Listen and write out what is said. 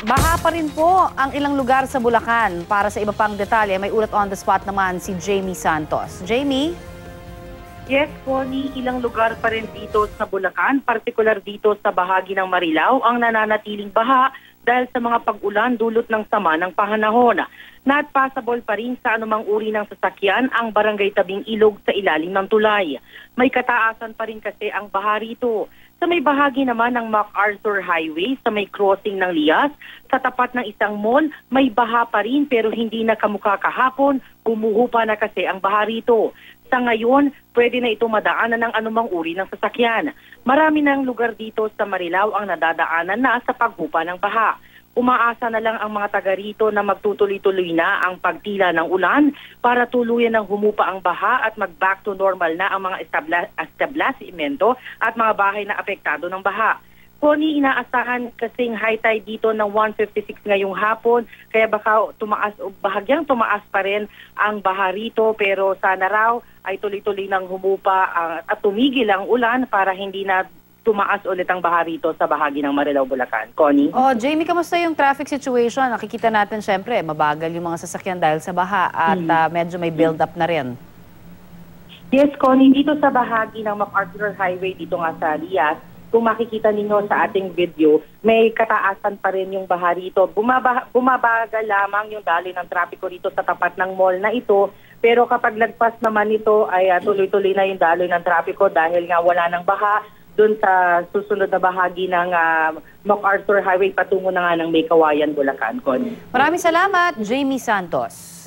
Baha pa rin po ang ilang lugar sa Bulacan. Para sa iba pang detalye, may ulat on the spot naman si Jamie Santos. Jamie? Yes, Connie, ilang lugar pa rin dito sa Bulacan, partikular dito sa bahagi ng Marilao, ang nananatiling baha dahil sa mga pag-ulan dulot ng sama ng pahanahon. Not passable pa rin sa anumang uri ng sasakyan ang barangay tabing ilog sa ilalim ng tulay. May kataasan pa rin kasi ang baha rito. Sa may bahagi naman ng MacArthur Highway, sa may crossing ng Lias, sa tapat ng isang mall, may baha pa rin pero hindi na kamukha kahapon, gumuho na kasi ang baha rito. Sa ngayon, pwede na ito madaanan ng anumang uri ng sasakyan. Marami ng lugar dito sa Marilao ang nadadaanan na sa paghupa ng baha. Umaasa na lang ang mga taga rito na magtutuloy-tuloy na ang pagtila ng ulan para tuluyan ng humupa ang baha at mag-back to normal na ang mga establishmento at mga bahay na apektado ng baha. Connie, inaasahan kasing high tide dito ng 156 ngayong hapon, kaya baka bahagyang tumaas pa rin ang baha rito, pero sana raw ay tuloy-tuloy nang humupa at tumigil ang ulan para hindi na tumaas ulit ang baha rito sa bahagi ng Marilao, Bulacan. Connie? Oh, Jamie, kamusta yung traffic situation? Nakikita natin siyempre, mabagal yung mga sasakyan dahil sa baha at medyo may build-up na rin. Yes, Connie, dito sa bahagi ng MacArthur Highway, dito nga sa Lias, kung makikita ninyo sa ating video, may kataasan pa rin yung baha rito. Bumabagal lamang yung daloy ng trapiko rito sa tapat ng mall na ito. Pero kapag nagpas naman ito, ay tuloy-tuloy na yung daloy ng trapiko dahil nga wala ng baha doon sa susunod na bahagi ng MacArthur Highway patungo na nga ng May Kawayan, Bulacan. Maraming salamat, Jamie Santos.